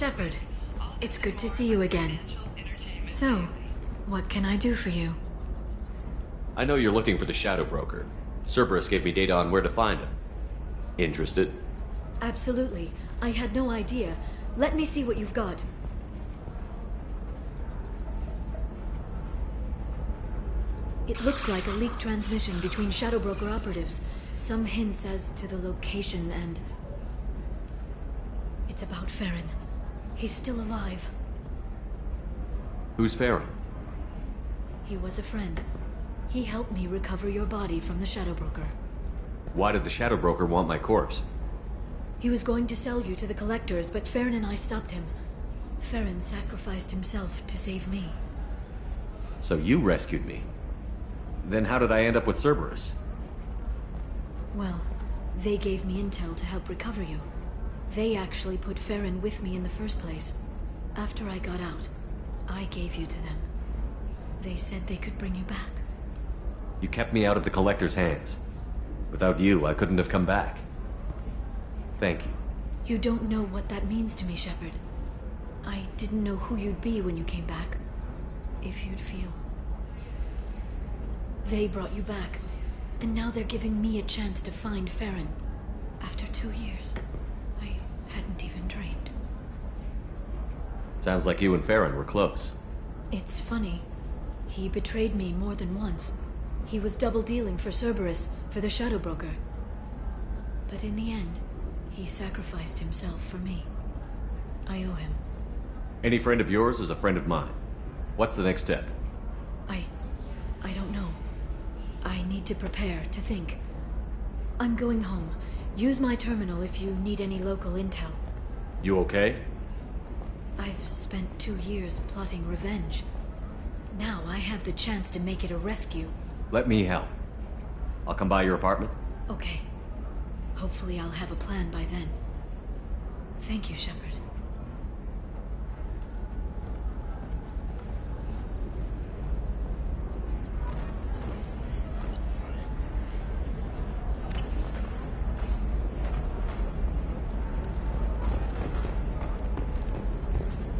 Shepard, it's good to see you again. So, what can I do for you? I know you're looking for the Shadow Broker. Cerberus gave me data on where to find him. Interested? Absolutely. I had no idea. Let me see what you've got. It looks like a leaked transmission between Shadow Broker operatives. Some hints as to the location and... It's about Farron. He's still alive. Who's Farron? He was a friend. He helped me recover your body from the Shadow Broker. Why did the Shadow Broker want my corpse? He was going to sell you to the Collectors, but Farron and I stopped him. Farron sacrificed himself to save me. So you rescued me. Then how did I end up with Cerberus? Well, they gave me intel to help recover you. They actually put Farron with me in the first place. After I got out, I gave you to them. They said they could bring you back. You kept me out of the Collector's hands. Without you, I couldn't have come back. Thank you. You don't know what that means to me, Shepard. I didn't know who you'd be when you came back. If you'd feel. They brought you back, and now they're giving me a chance to find Farron. After 2 years, I hadn't even dreamed. Sounds like you and Farron were close. It's funny. He betrayed me more than once. He was double-dealing for Cerberus, for the Shadow Broker. But in the end, he sacrificed himself for me. I owe him. Any friend of yours is a friend of mine. What's the next step? I don't know. I need to prepare, to think. I'm going home. Use my terminal if you need any local intel. You okay? I've spent 2 years plotting revenge. Now I have the chance to make it a rescue. Let me help. I'll come by your apartment. Okay. Hopefully I'll have a plan by then. Thank you, Shepard.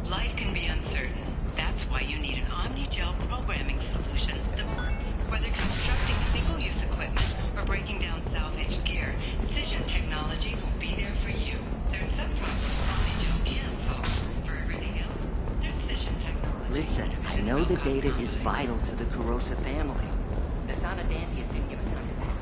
Life can be uncertain. That's why you need an Omni-Gel programming solution that works. Whether constructing single-use equipment or breaking down salvaged gear, Cision technology will be there for you. There's some problems Omni-Gel can solve. For everything else, there's Cision technology. Listen, I know the data is vital to the Corrosa family. Asana Dantius didn't give us time to act.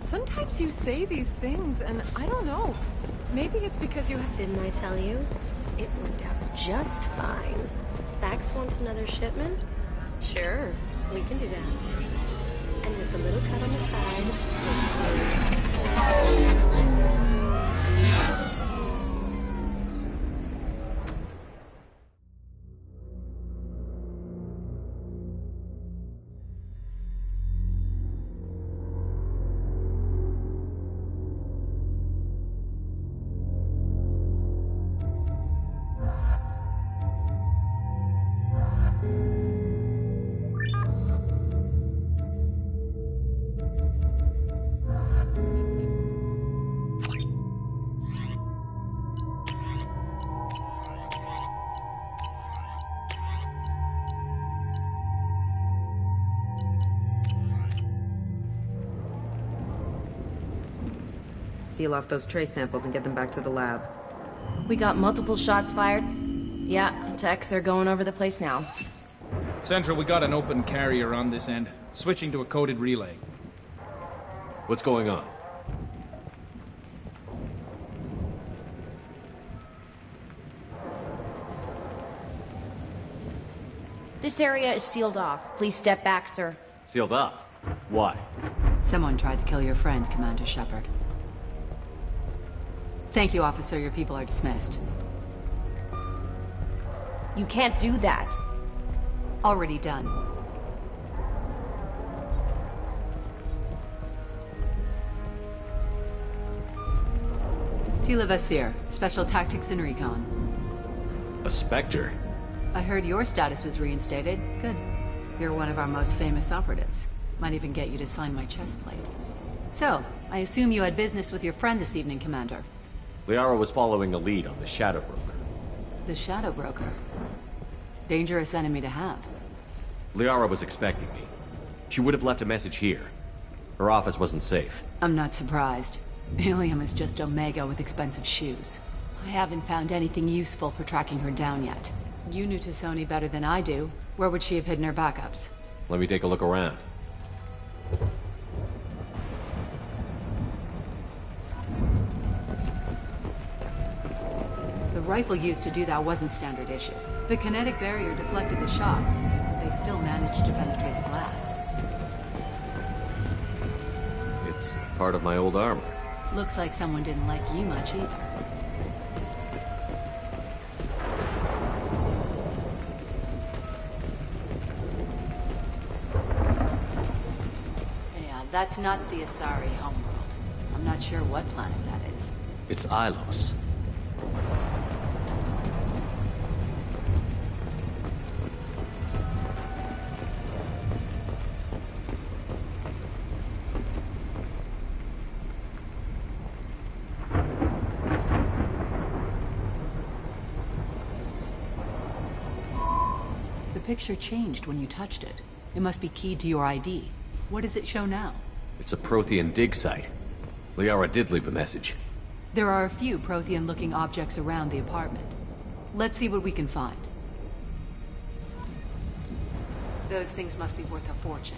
Sometimes you say these things, and I don't know. Maybe it's because you have... Didn't I tell you? It worked out just fine. Thax wants another shipment? Sure, we can do that. And with a little cut on the side... Seal off those trace samples and get them back to the lab. We got multiple shots fired. Yeah, techs are going over the place now. Central, we got an open carrier on this end. Switching to a coded relay. What's going on? This area is sealed off. Please step back, sir. Sealed off? Why? Someone tried to kill your friend, Commander Shepard. Thank you, officer. Your people are dismissed. You can't do that. Already done. Tila Vasir, Special Tactics and Recon. A Spectre? I heard your status was reinstated. Good. You're one of our most famous operatives. Might even get you to sign my chest plate. So, I assume you had business with your friend this evening, Commander. Liara was following a lead on the Shadow Broker. The Shadow Broker. Dangerous enemy to have. Liara was expecting me. She would have left a message here. Her office wasn't safe. I'm not surprised. Helium is just Omega with expensive shoes. I haven't found anything useful for tracking her down yet. You knew Tassoni better than I do. Where would she have hidden her backups? Let me take a look around. The rifle used to do that wasn't standard issue. The kinetic barrier deflected the shots. They still managed to penetrate the glass. It's part of my old armor. Looks like someone didn't like you much either. Yeah, that's not the Asari homeworld. I'm not sure what planet that is. It's Ilos. The picture changed when you touched it. It must be keyed to your ID. What does it show now? It's a Prothean dig site. Liara did leave a message. There are a few Prothean-looking objects around the apartment. Let's see what we can find. Those things must be worth a fortune.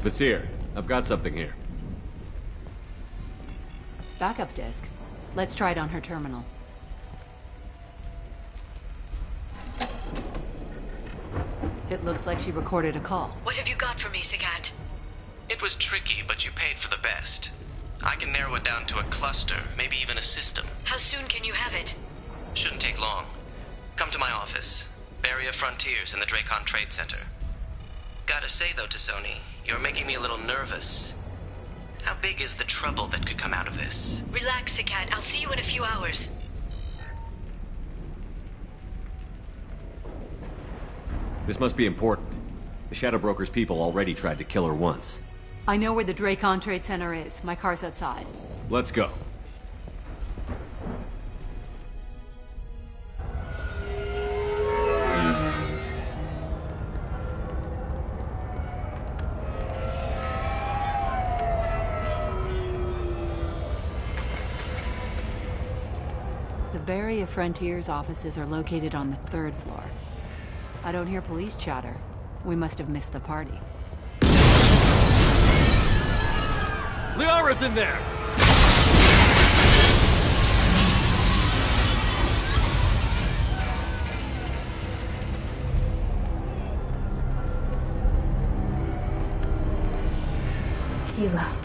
Vasir, I've got something here. Backup disk. Let's try it on her terminal. It looks like she recorded a call. What have you got for me, Sagat? It was tricky, but you paid for the best. I can narrow it down to a cluster, maybe even a system. How soon can you have it? Shouldn't take long. Come to my office. Barrier Frontiers in the Dracon Trade Center. Gotta say though, Tassoni, you're making me a little nervous. How big is the trouble that could come out of this? Relax, Sagat. I'll see you in a few hours. This must be important. The Shadow Broker's people already tried to kill her once. I know where the Dracon Trade Center is. My car's outside. Let's go. The Barrier Frontiers offices are located on the 3rd floor. I don't hear police chatter. We must have missed the party. Liara's in there! Keela.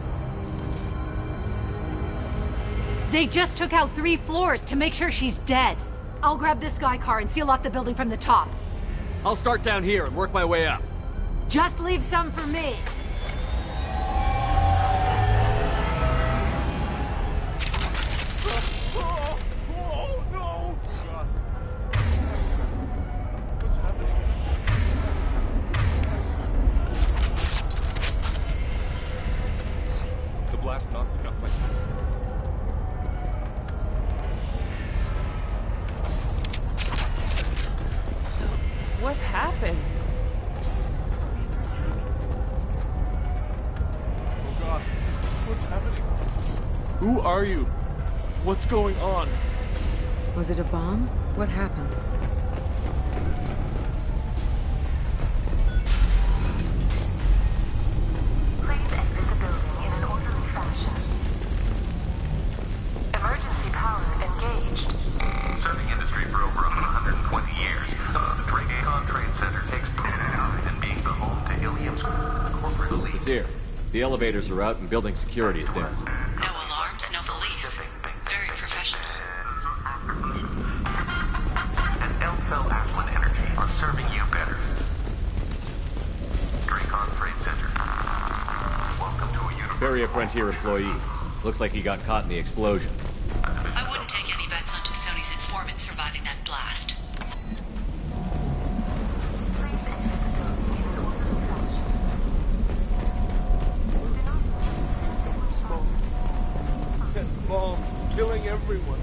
They just took out 3 floors to make sure she's dead. I'll grab this guy car and seal off the building from the top. I'll start down here and work my way up. Just leave some for me. Oh, no! God. What's happening? The blast knocked me off my feet. What happened? Oh God, what's happening? Who are you? What's going on? Was it a bomb? What happened? Please exit the building in an orderly fashion. Emergency power engaged. Serving industry for over 120 years, the Dracon Trade Center takes pride in being the home to Helium's corporate elite. Vasir, the elevators are out and building security is down. No alarms, no police. Very professional. Frontier employee. Looks like he got caught in the explosion. I wouldn't take any bets on Sony's informant surviving that blast. Smoke. Set bombs, killing everyone.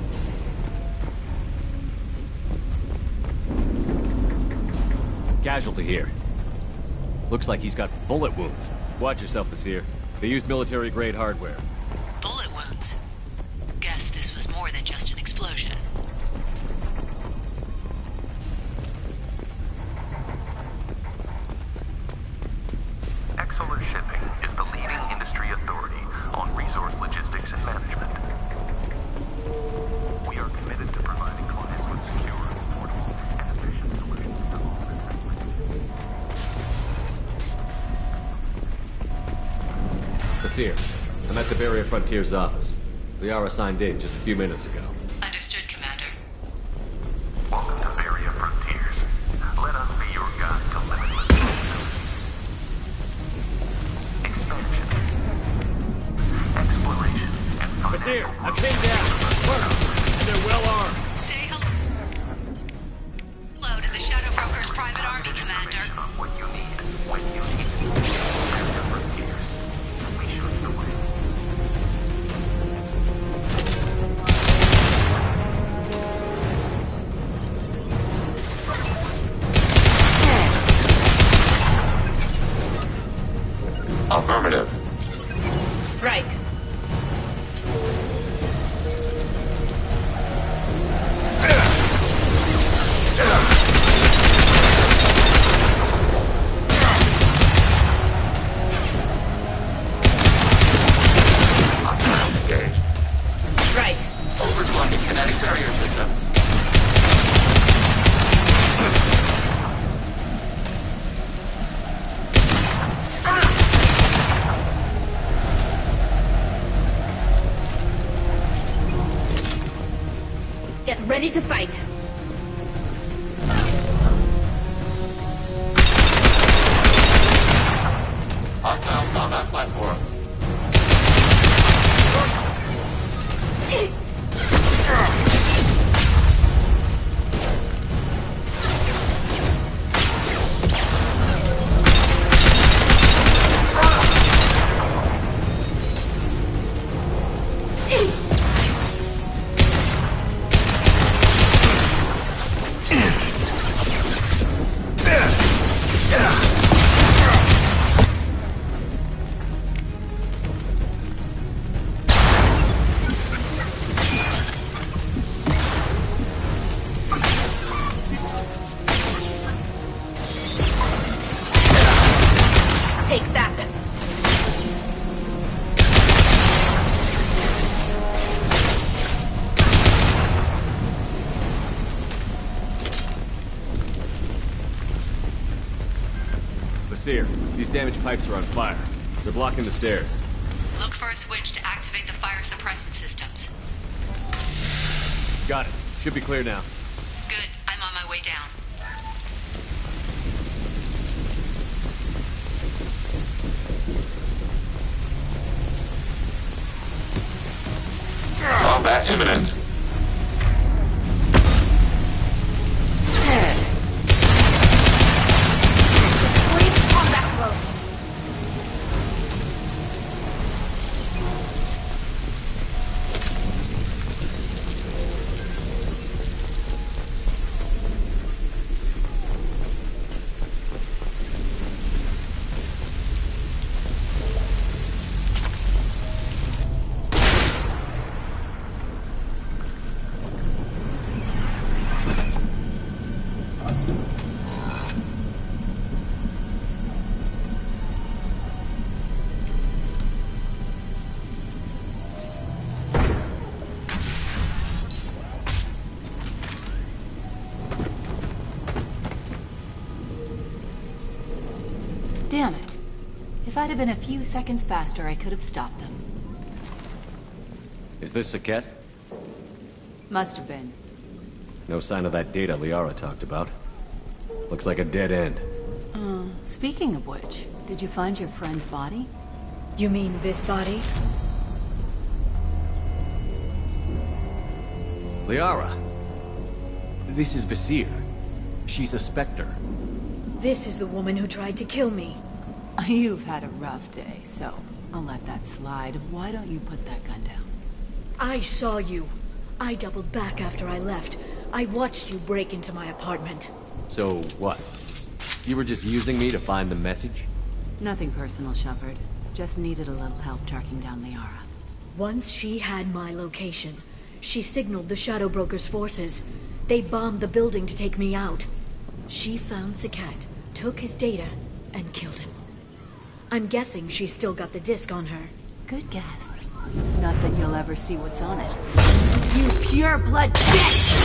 Casualty here. Looks like he's got bullet wounds. Watch yourself, Basir. They used military-grade hardware. Bullet wounds? Guess this was more than just an explosion. Exolar Shipping is the leading industry authority on resource logistics and management. We are committed to providing clients with secure, affordable, and efficient solutions to all their Basir, I'm at the Barrier Frontier's office. Liara signed in just a few minutes ago. Understood, Commander. Welcome to Barrier Frontiers. Let us be your guide to limitless expansion, exploration, and Basir, I'm pinned down. Look, and they're well armed. Say hello to the Shadow Broker's private army, Commander. what you need, when you need it. Barrier Frontiers. We show you the way. Affirmative. Right. Engaged. Right. Overclocking kinetic barrier systems. Get ready to fight. Hostile combat platforms. Take that. Basir, these damaged pipes are on fire. They're blocking the stairs. Look for a switch to activate the fire suppressant systems. Got it. Should be clear now. Good. I'm on my way down. Combat imminent. Please combat mode. Damn it. If I'd have been a few seconds faster, I could have stopped them. Is this Saket? Must have been. No sign of that data Liara talked about. Looks like a dead end. Speaking of which, did you find your friend's body? You mean this body? Liara. This is Visir. She's a Spectre. This is the woman who tried to kill me. You've had a rough day, so I'll let that slide. Why don't you put that gun down? I saw you. I doubled back after I left. I watched you break into my apartment. So what? You were just using me to find the message? Nothing personal, Shepard. Just needed a little help tracking down Liara. Once she had my location, she signaled the Shadow Broker's forces. They bombed the building to take me out. She found Sakat, took his data, and killed him. I'm guessing she's still got the disc on her. Good guess. Not that you'll ever see what's on it. You pure blood bitch!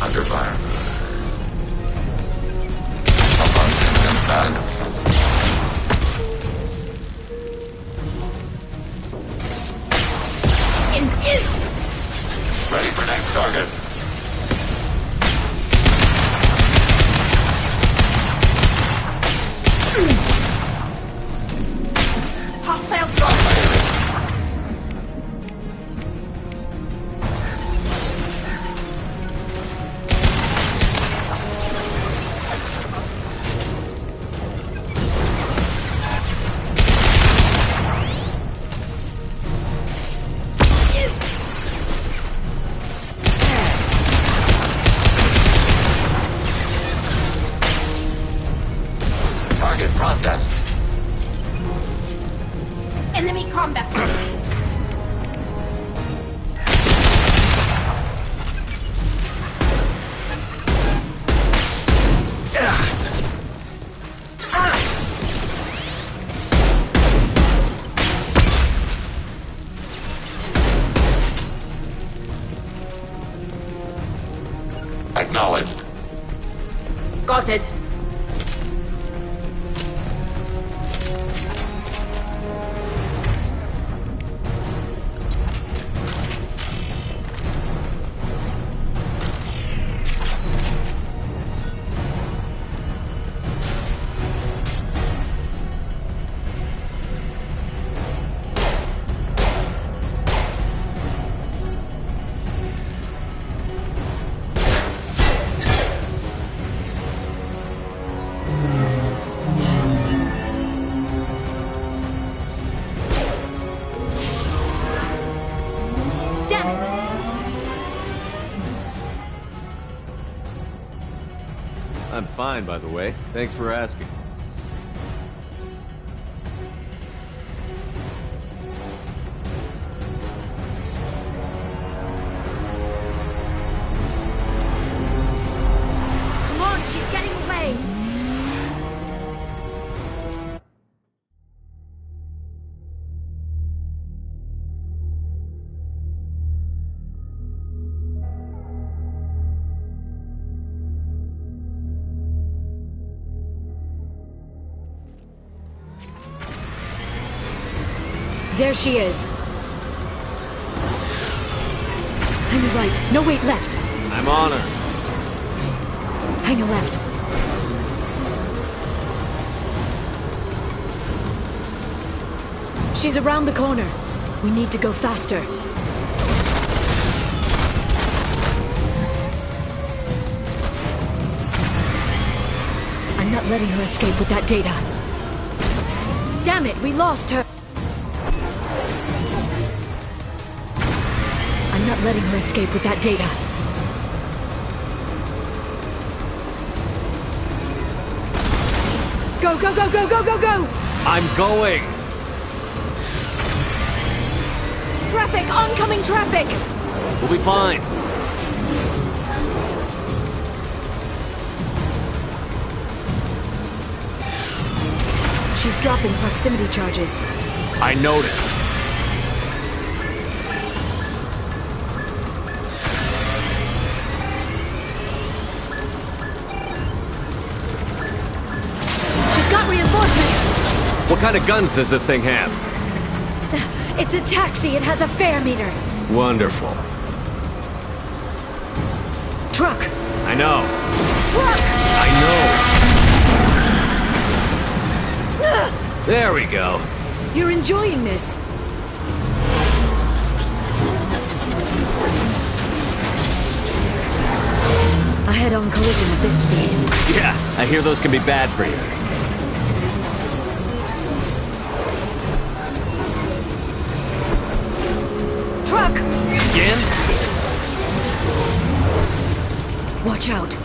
Under fire. Malfunction confirmed. Ready for next target. Hostile drone. Target processed. Enemy combat. Acknowledged. Got it. I'm fine, by the way. Thanks for asking. There she is. Hang a right. No, wait, left. I'm on her. Hang a left. She's around the corner. We need to go faster. I'm not letting her escape with that data. Damn it, we lost her! I'm not letting her escape with that data. Go, go, go, go, go, go, go! I'm going! Traffic! Oncoming traffic! We'll be fine. She's dropping proximity charges. I noticed. She's got reinforcements! What kind of guns does this thing have? It's a taxi. It has a fare meter. Wonderful. Truck! I know. Truck! I know. There we go. You're enjoying this. A head-on collision at this speed. Yeah, I hear those can be bad for you. Truck! Again? Watch out.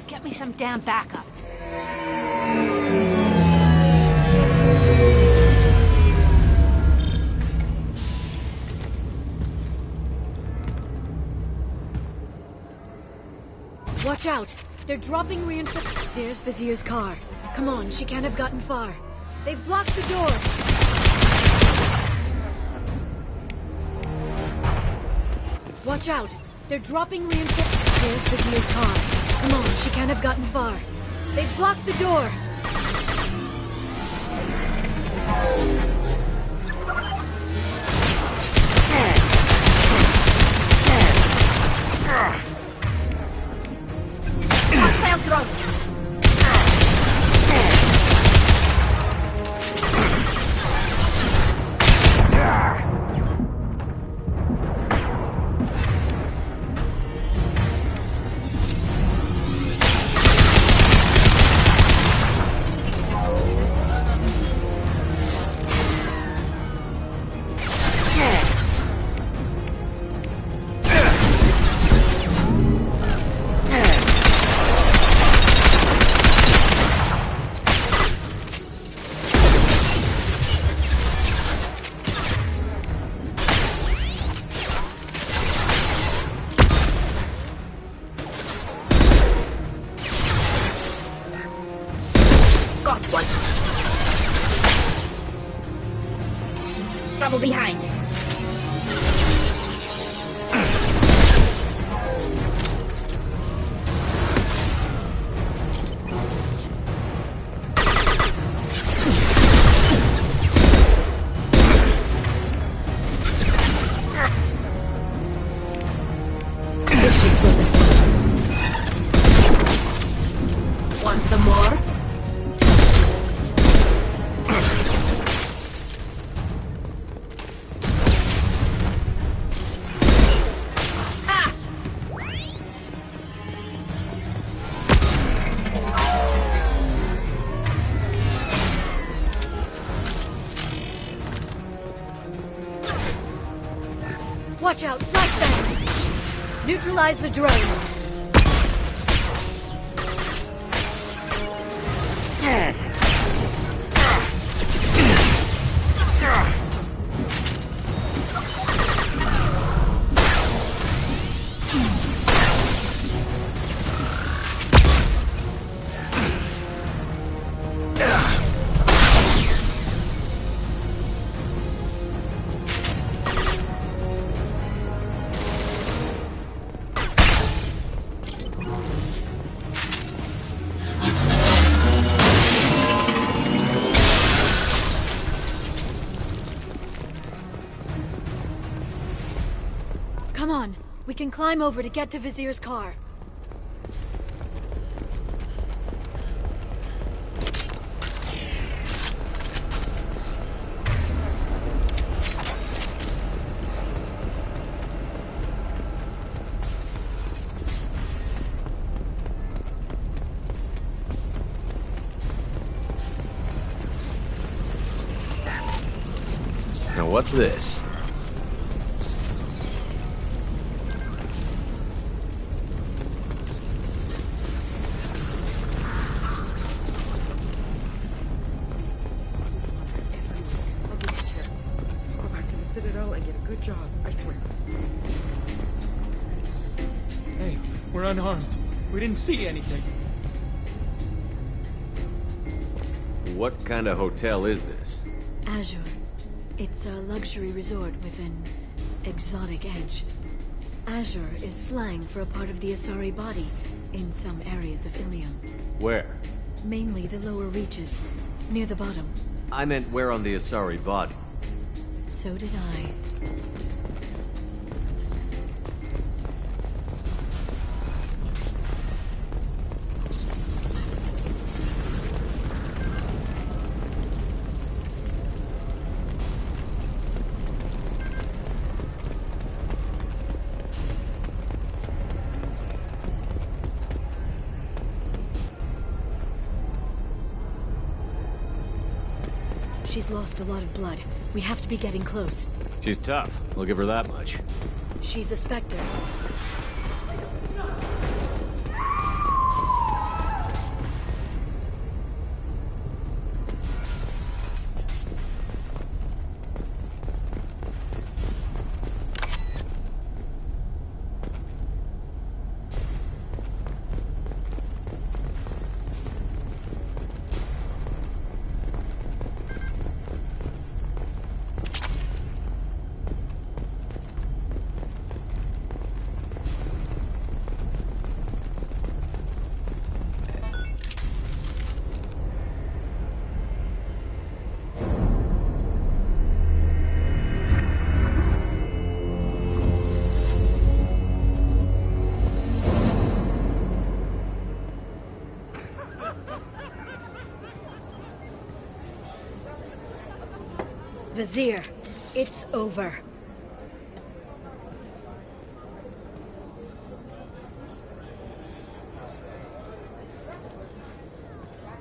Get me some damn backup. Watch out! They're dropping reinforcements. There's Vizier's car. Come on, she can't have gotten far. They've blocked the door. Watch out! They're dropping reinforcements. There's Vizier's car. Come on, she can't have gotten far. They've blocked the door. Hostile drone. Watch out, flashbangs! Neutralize the drone! Come on, we can climb over to get to Vizier's car. Now what's this? We're unarmed. We didn't see anything. What kind of hotel is this? Azure. It's a luxury resort with an exotic edge. Azure is slang for a part of the Asari body in some areas of Ilium. Where? Mainly the lower reaches, near the bottom. I meant where on the Asari body. So did I. She's lost a lot of blood. We have to be getting close. She's tough. I'll give her that much. She's a Spectre. Vizier, it's over.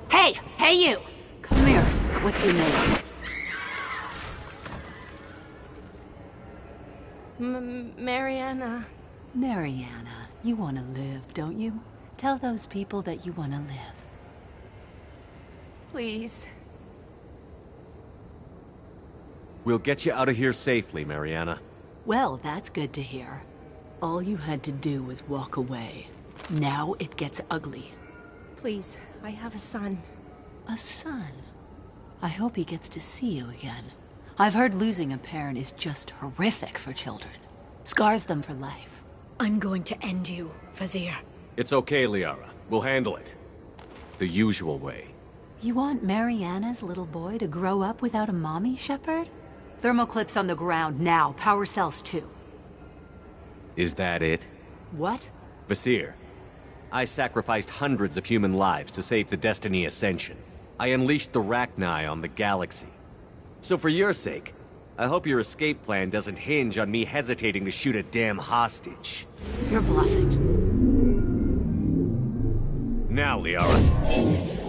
Hey! Hey you! Come here. What's your name? Mariana. Mariana. You want to live, don't you? Tell those people that you want to live. Please. We'll get you out of here safely, Mariana. Well, that's good to hear. All you had to do was walk away. Now it gets ugly. Please, I have a son. A son? I hope he gets to see you again. I've heard losing a parent is just horrific for children. Scars them for life. I'm going to end you, Vizier. It's okay, Liara. We'll handle it. The usual way. You want Mariana's little boy to grow up without a mommy, Shepard? Thermoclips on the ground now. Power cells too. Is that it? What? Vasir, I sacrificed hundreds of human lives to save the Destiny Ascension. I unleashed the Rachni on the galaxy. So for your sake, I hope your escape plan doesn't hinge on me hesitating to shoot a damn hostage. You're bluffing. Now, Liara.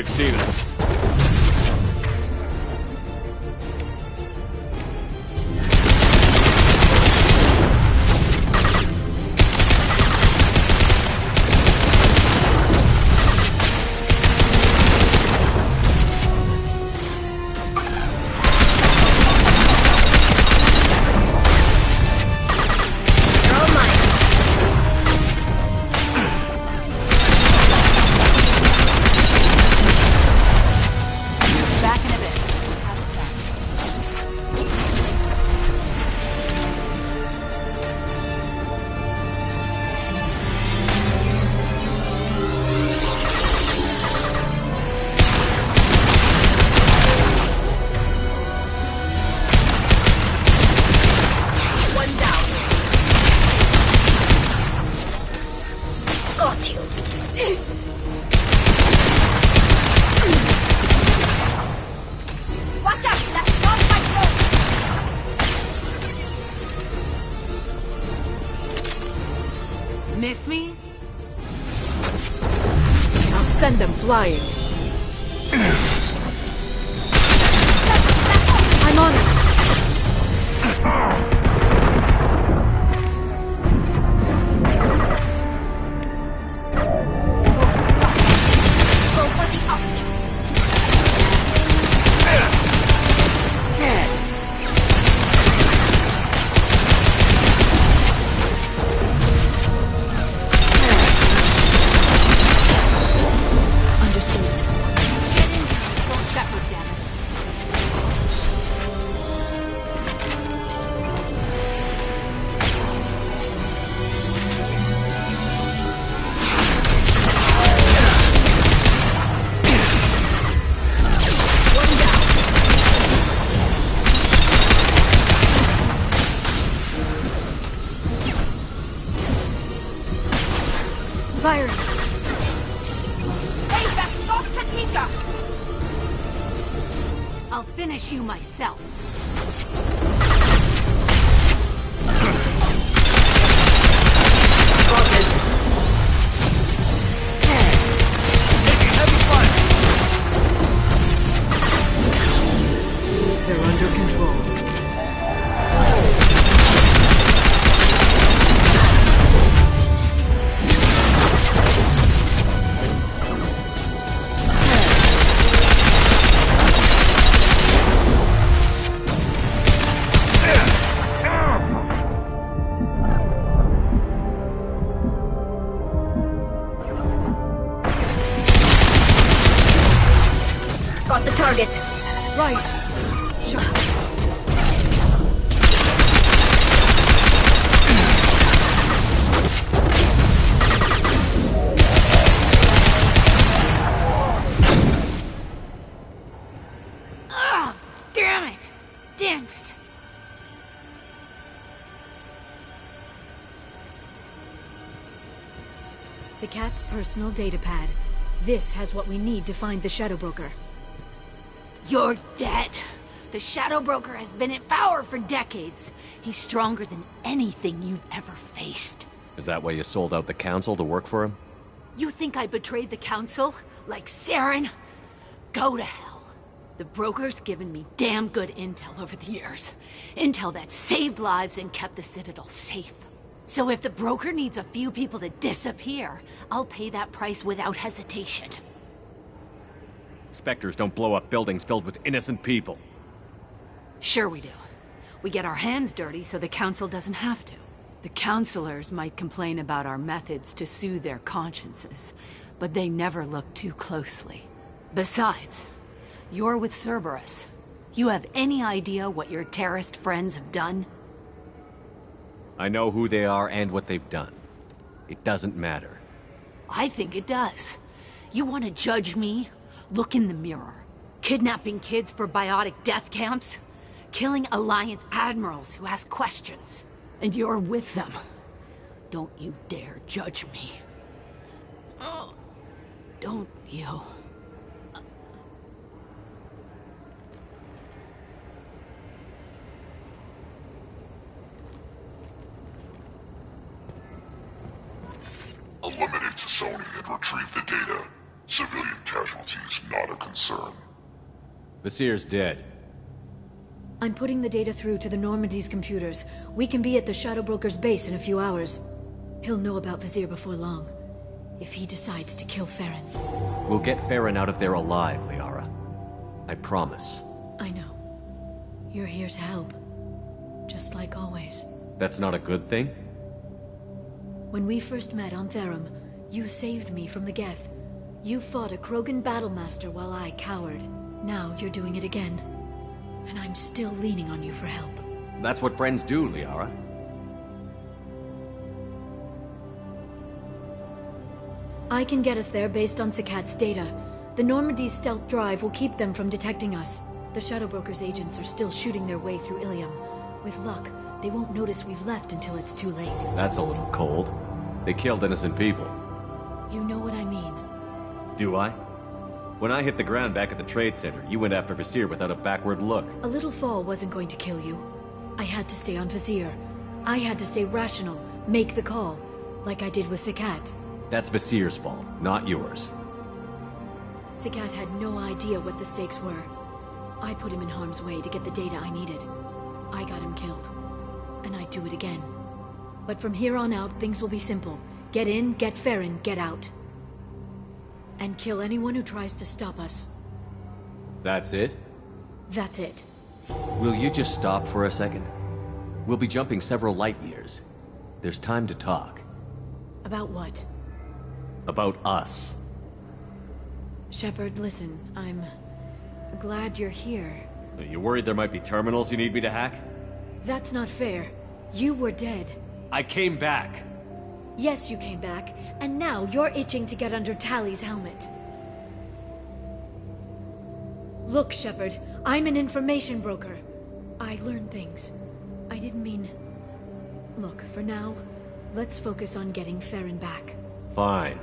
they've seen us. Miss me? I'll send them flying. I'm on it. Go for the optics. Firing! Hey, that's not Katinka! I'll finish you myself. They're under control. Got the target. Right. Shot. Ah, damn it! Damn it! Sakat's personal data pad. This has what we need to find the Shadow Broker. You're dead. The Shadow Broker has been in power for decades. He's stronger than anything you've ever faced. Is that why you sold out the Council to work for him? You think I betrayed the Council? Like Saren? Go to hell. The Broker's given me damn good intel over the years. Intel that saved lives and kept the Citadel safe. So if the Broker needs a few people to disappear, I'll pay that price without hesitation. Spectres don't blow up buildings filled with innocent people. Sure we do. We get our hands dirty so the Council doesn't have to. The Councilors might complain about our methods to soothe their consciences, but they never look too closely. Besides, you're with Cerberus. You have any idea what your terrorist friends have done? I know who they are and what they've done. It doesn't matter. I think it does. You want to judge me? Look in the mirror. Kidnapping kids for biotic death camps? Killing Alliance admirals who ask questions. And you're with them. Don't you dare judge me. Oh, don't you? Eliminate Sony and retrieve the data. Civilian casualties not a concern. Vasir's dead. I'm putting the data through to the Normandy's computers. We can be at the Shadow Broker's base in a few hours. He'll know about Vasir before long. If he decides to kill Farron. We'll get Farron out of there alive, Liara. I promise. I know. You're here to help. Just like always. That's not a good thing? When we first met on Therum, you saved me from the Geth. You fought a Krogan battlemaster while I cowered. Now you're doing it again. And I'm still leaning on you for help. That's what friends do, Liara. I can get us there based on Sakat's data. The Normandy's stealth drive will keep them from detecting us. The Shadow Broker's agents are still shooting their way through Ilium. With luck, they won't notice we've left until it's too late. That's a little cold. They killed innocent people. You know what I mean. Do I? When I hit the ground back at the trade center, you went after Vasir without a backward look. A little fall wasn't going to kill you. I had to stay on Vasir. I had to stay rational, make the call, like I did with Sakat. That's Vasir's fault, not yours. Sakat had no idea what the stakes were. I put him in harm's way to get the data I needed. I got him killed. And I'd do it again. But from here on out, things will be simple. Get in, get Farron, get out. And kill anyone who tries to stop us. That's it? That's it. Will you just stop for a second? We'll be jumping several light years. There's time to talk. About what? About us. Shepard, listen, I'm glad you're here. Are you worried there might be terminals you need me to hack? That's not fair. You were dead. I came back. Yes, you came back, and now you're itching to get under Tally's helmet. Look, Shepard, I'm an information broker. I learn things. I didn't mean... Look, for now, let's focus on getting Farron back. Fine.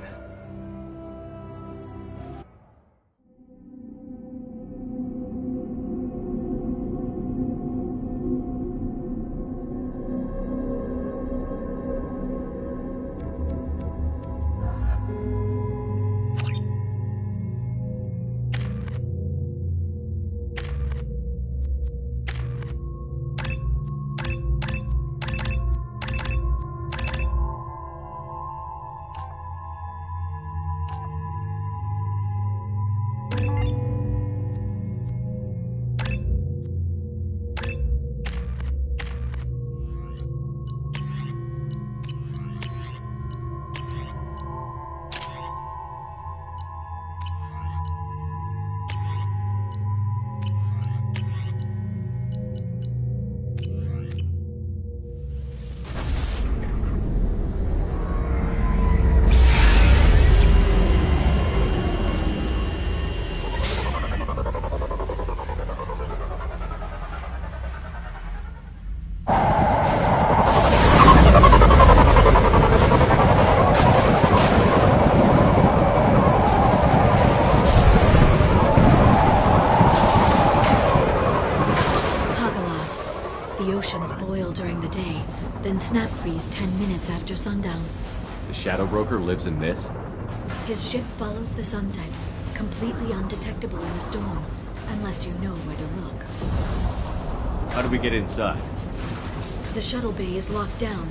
During the day, then snap freeze 10 minutes after sundown. The Shadow Broker lives in this? His ship follows the sunset, completely undetectable in a storm, unless you know where to look. How do we get inside? The shuttle bay is locked down.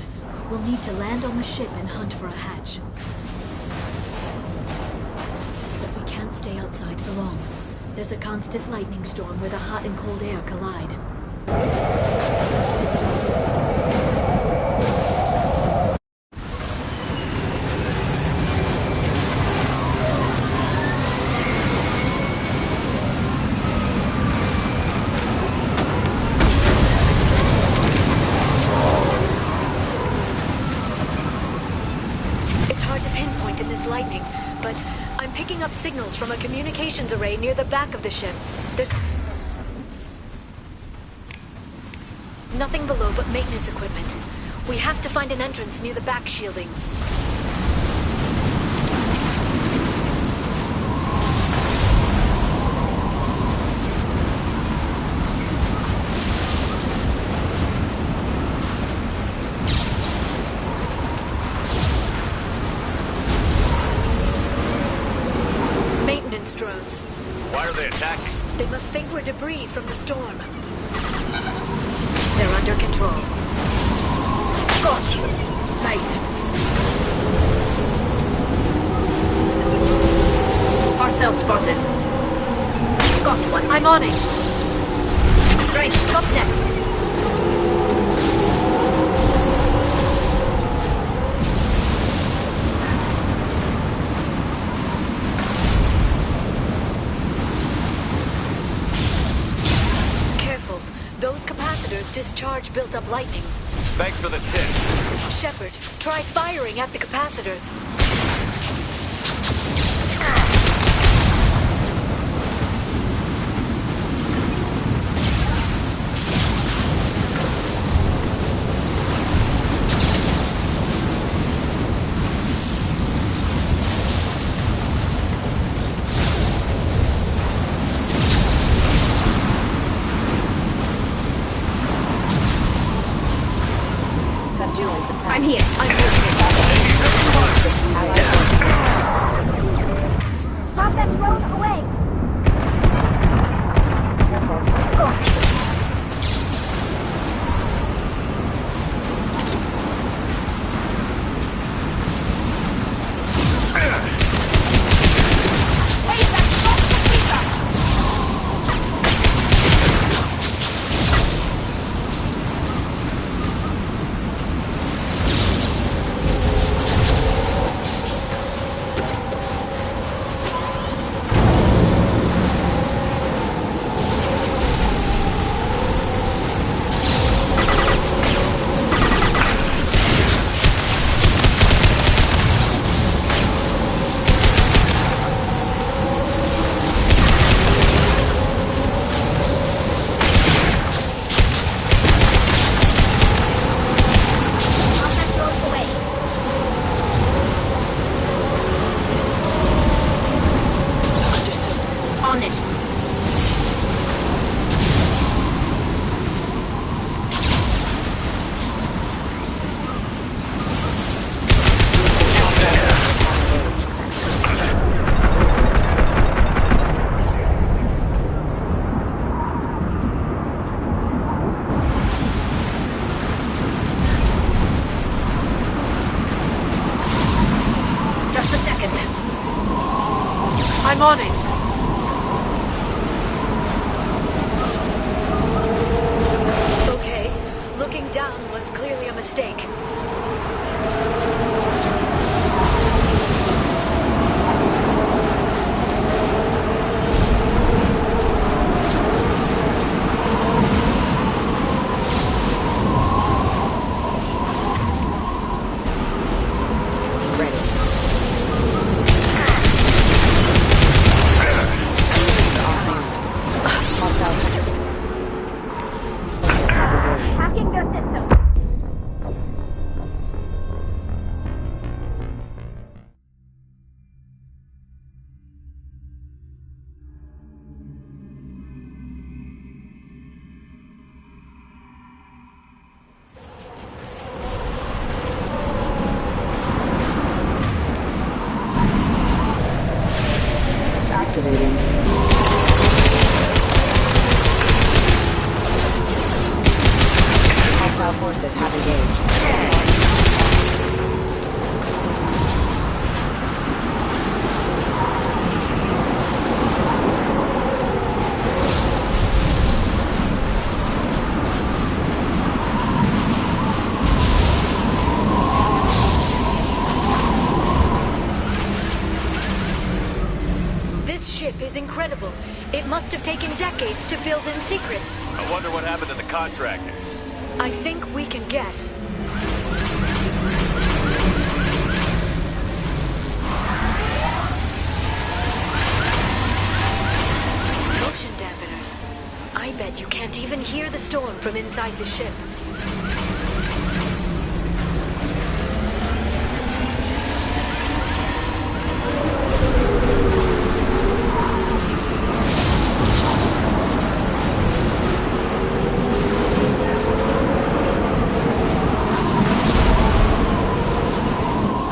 We'll need to land on the ship and hunt for a hatch. But we can't stay outside for long. There's a constant lightning storm where the hot and cold air collide. Signals from a communications array near the back of the ship. There's nothing below but maintenance equipment. We have to find an entrance near the back shielding. think we're debris from the storm. They're under control. Got you. Nice. Hostile spotted. Got one. I'm on it. Right, up next. Careful. Those capacitors discharge built-up lightning. Thanks for the tip. Shepard, try firing at the capacitors. I'm here. Stop that drone away! I'm on it. Okay, looking down was clearly a mistake. Hacking their system. Activating. Hostile forces have engaged. This ship is incredible. It must have taken decades to build in secret. I wonder what happened to the contractors. I think we can guess. Motion dampeners. I bet you can't even hear the storm from inside the ship.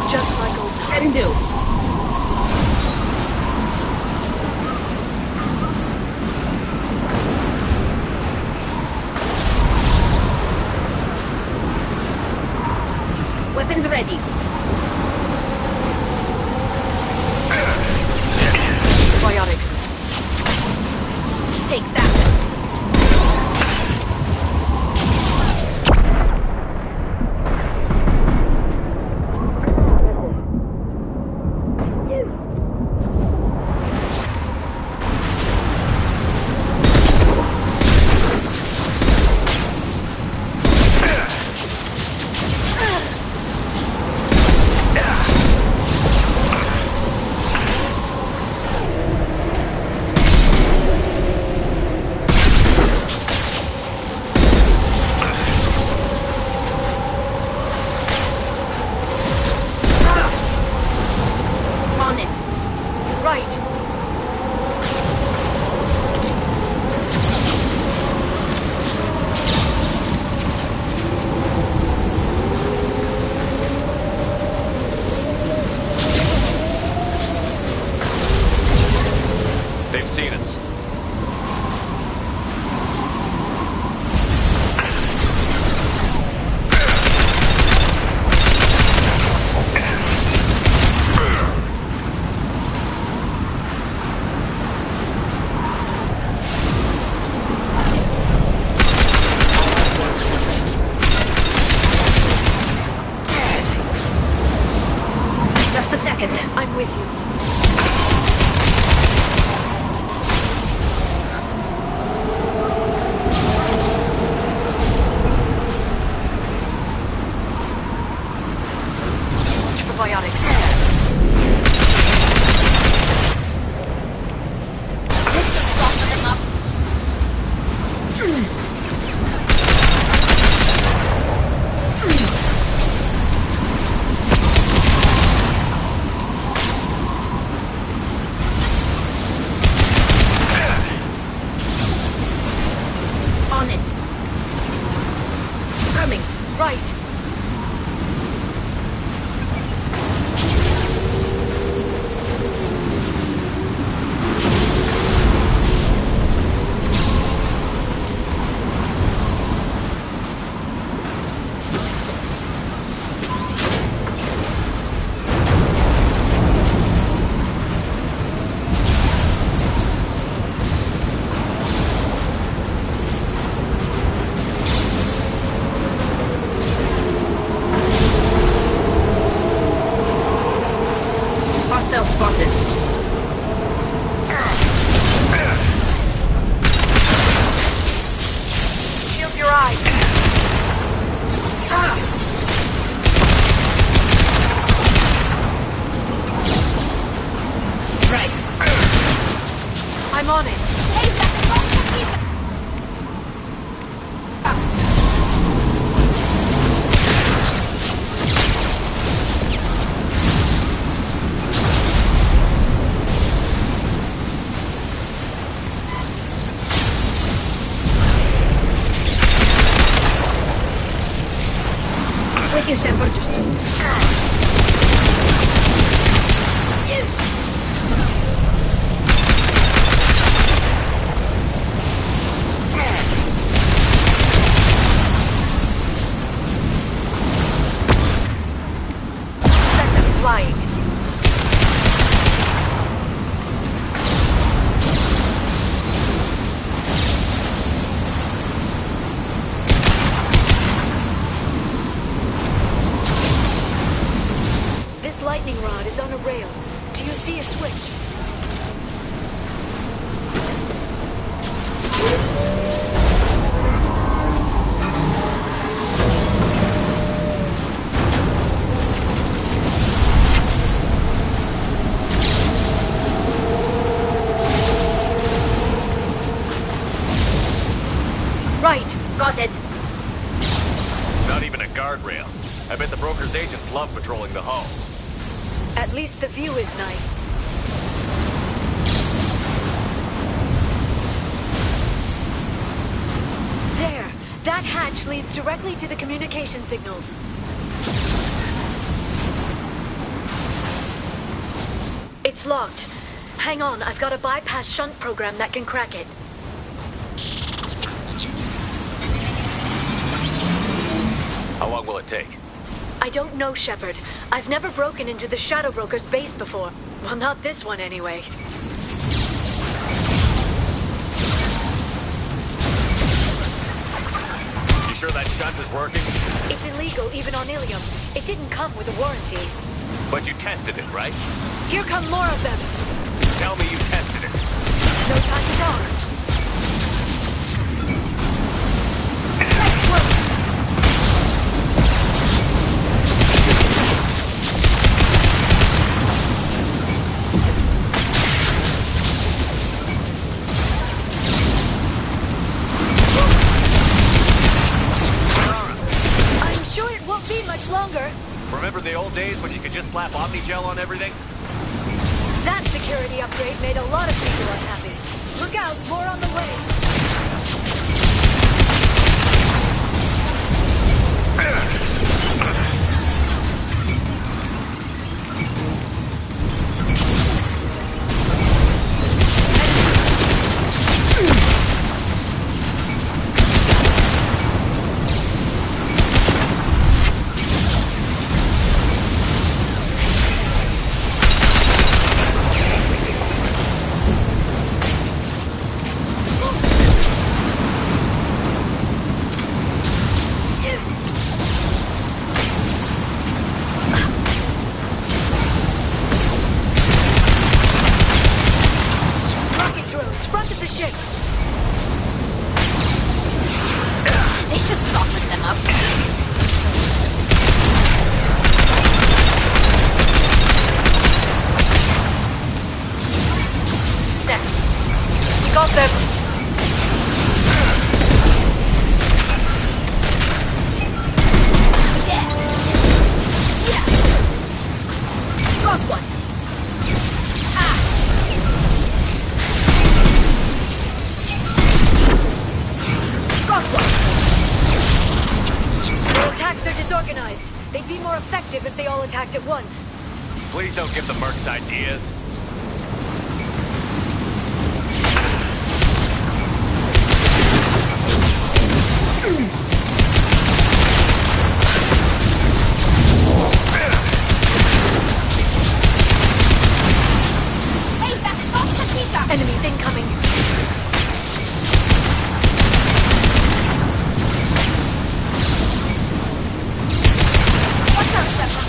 Just like old times. Can do. second. I'm with you. Probiotics. On it. Coming. Right. Hostile spotted. Shield your eyes. Right. I'm on it. Taking Shepard. Second flying. This lightning rod is on a rail. Do you see a switch? Right. Got it. Not even a guardrail. I bet the broker's agents love patrolling the hull. At least the view is nice. There! That hatch leads directly to the communication signals. It's locked. Hang on, I've got a bypass shunt program that can crack it. How long will it take? I don't know, Shepard. I've never broken into the Shadow Broker's base before. Well, not this one anyway. You sure that shunt is working? It's illegal even on Ilium. It didn't come with a warranty. But you tested it, right? Here come more of them. Tell me you tested it. No time to talk. Longer. Remember the old days when you could just slap Omnigel on everything? That security upgrade made a lot of people unhappy. Look out, more on the way. attacked at once. Please don't give the mercs ideas. Enemies incoming. Watch out, Stefan.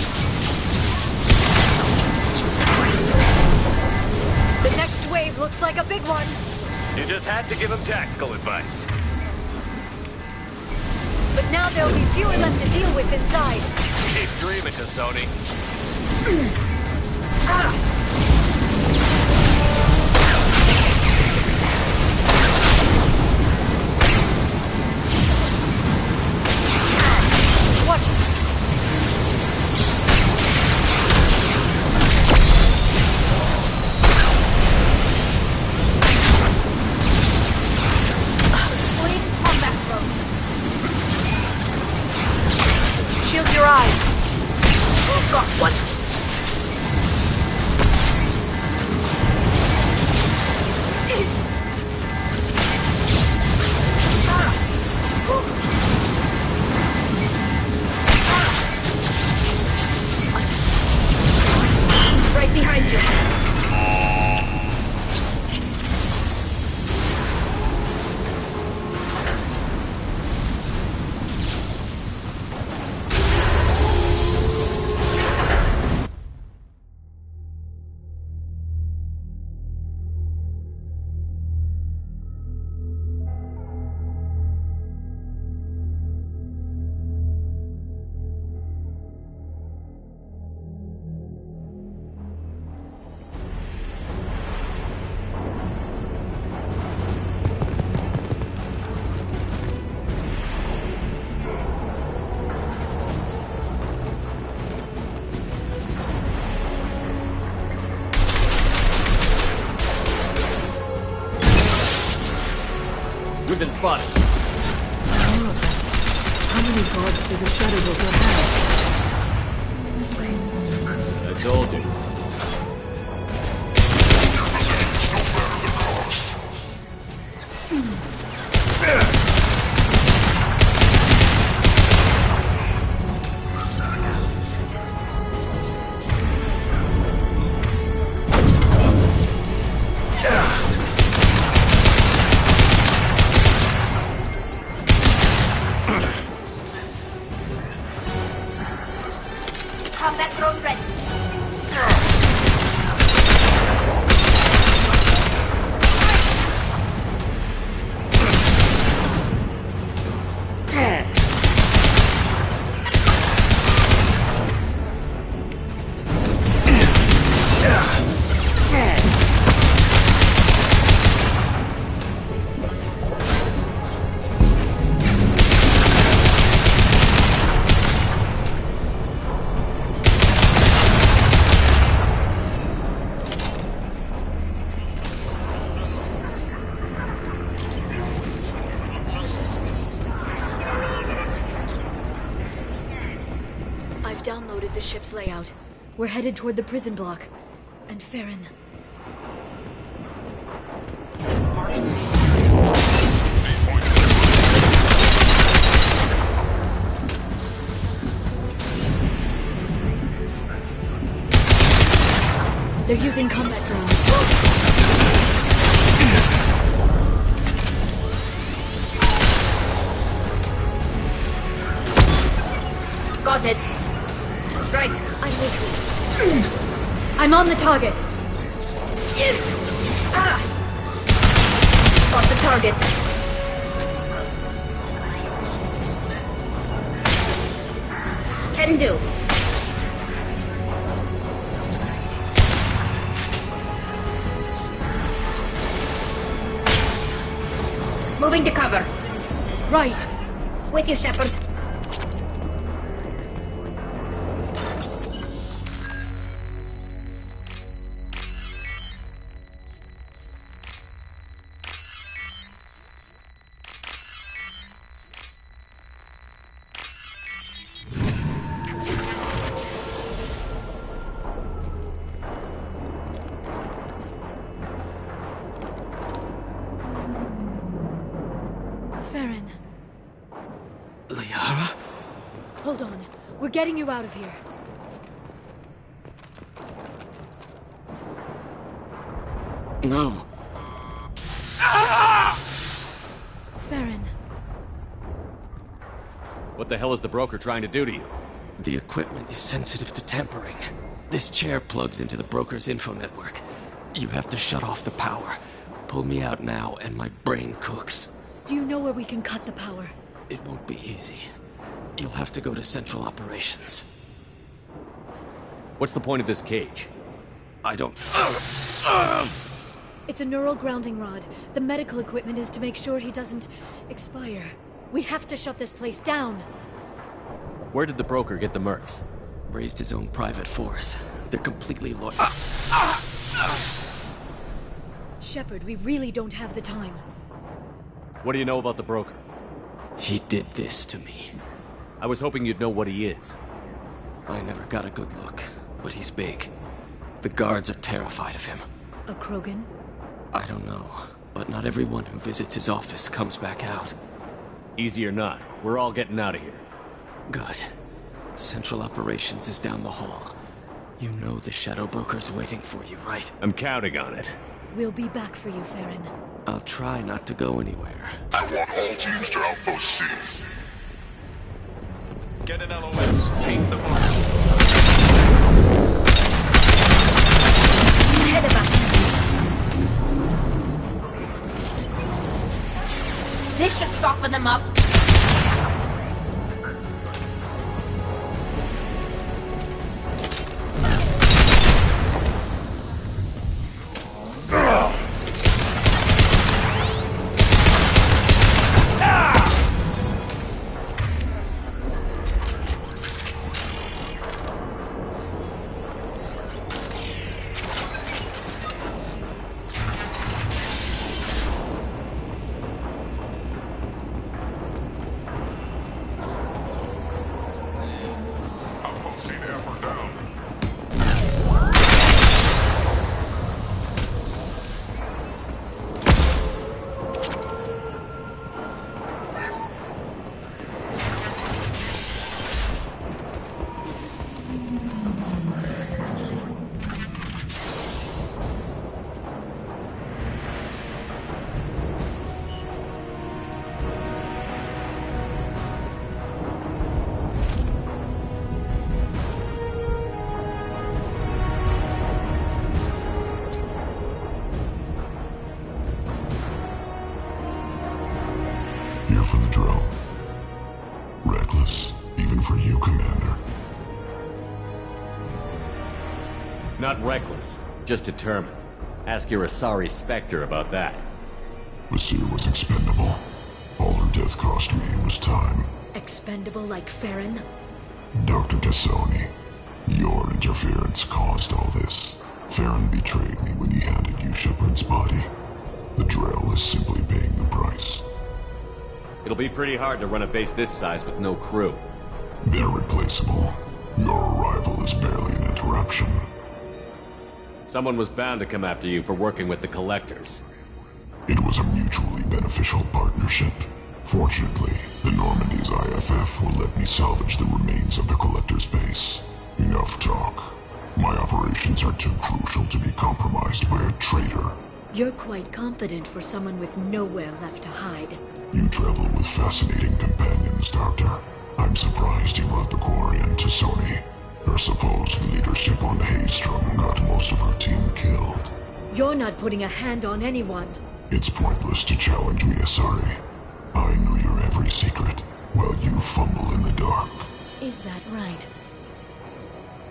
The next wave looks like a big one. You just had to give him tactical advice. But now there'll be fewer left to deal with inside. Keep dreaming, Sony. Watch it. Blade combat throw. Shield your eyes. Got one. Right behind you. We've been spotted. How many guards do the Shadow Broker have? I told you. Combat drone ready. I've downloaded the ship's layout. We're headed toward the prison block. And Farron. They're using combat drones. Got it. Right, I'm with you. I'm on the target. Got the target. Can do. Moving to cover. Right. With you, Shepard. We're getting you out of here. No. Farron. What the hell is the broker trying to do to you? The equipment is sensitive to tampering. This chair plugs into the broker's info network. You have to shut off the power. Pull me out now, and my brain cooks. Do you know where we can cut the power? It won't be easy. You'll have to go to Central Operations. What's the point of this cage? I don't... It's a neural grounding rod. The medical equipment is to make sure he doesn't expire. We have to shut this place down. Where did the broker get the mercs? Raised his own private force. They're completely loyal. Shepard, we really don't have the time. What do you know about the broker? He did this to me. I was hoping you'd know what he is. I never got a good look, but he's big. The guards are terrified of him. A Krogan? I don't know, but not everyone who visits his office comes back out. Easy or not, we're all getting out of here. Good. Central Operations is down the hall. You know the Shadow Broker's waiting for you, right? I'm counting on it. We'll be back for you, Farron. I'll try not to go anywhere. I want all teams to Outpost C. Get an LOS. Change the mark. Head about. This should soften them up. Here for the drill. Reckless, even for you, Commander. Not reckless, just determined. Ask your Asari Spectre about that. Basir was expendable. All her death cost me was time. Expendable like Farron? Dr. Tassoni, your interference caused all this. Farron betrayed me when he handed you Shepard's body. The Drell is simply paying the price. It'll be pretty hard to run a base this size with no crew. They're replaceable. Your arrival is barely an interruption. Someone was bound to come after you for working with the Collectors. It was a mutually beneficial partnership. Fortunately, the Normandy's IFF will let me salvage the remains of the Collector's base. Enough talk. My operations are too crucial to be compromised by a traitor. You're quite confident for someone with nowhere left to hide. You travel with fascinating companions, Doctor. I'm surprised you brought the Quarian to Sony. Her supposed leadership on Haystrom got most of her team killed. You're not putting a hand on anyone. It's pointless to challenge me, Asari. I knew your every secret, while you fumble in the dark. Is that right?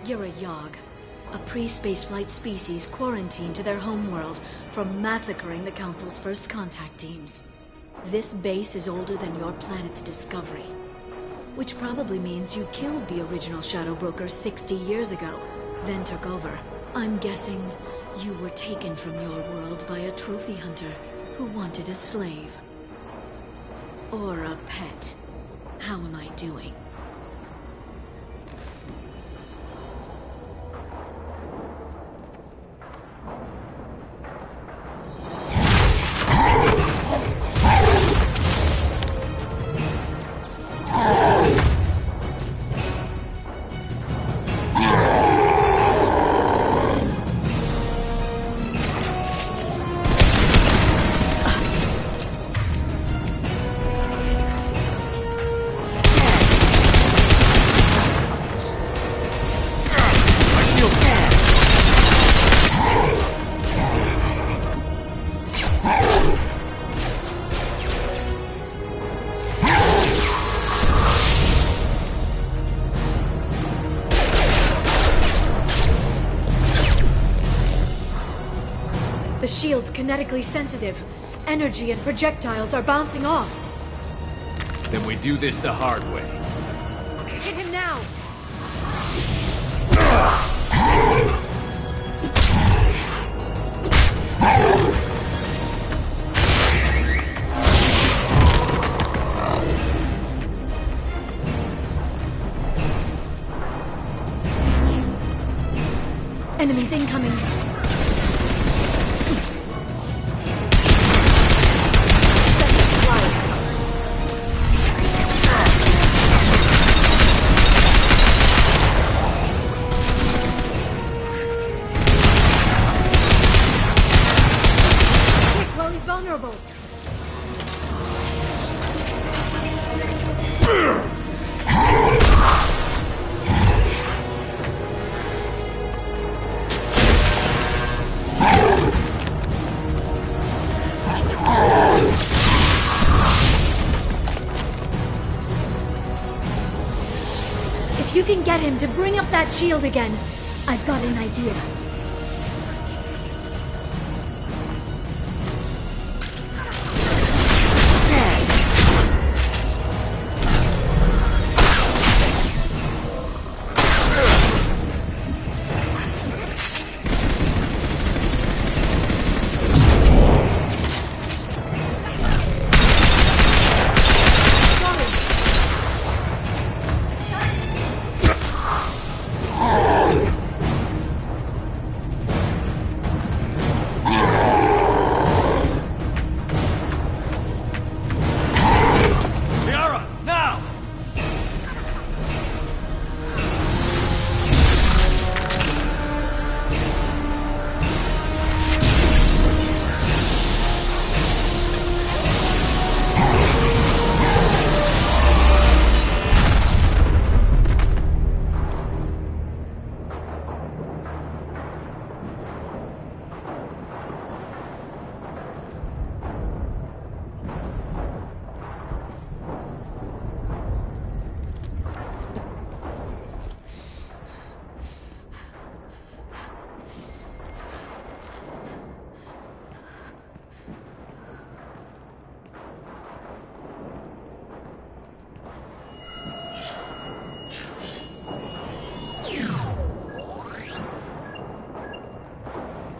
You're a Yogg, a pre-spaceflight species quarantined to their homeworld from massacring the Council's first contact teams. This base is older than your planet's discovery. Which probably means you killed the original Shadow Broker 60 years ago, then took over. I'm guessing you were taken from your world by a trophy hunter who wanted a slave. Or a pet. How am I doing? The shield's kinetically sensitive. Energy and projectiles are bouncing off. Then we do this the hard way. Hit him now! Enemies incoming. Quick, while he's vulnerable. If you can get him to bring up that shield again, I've got an idea.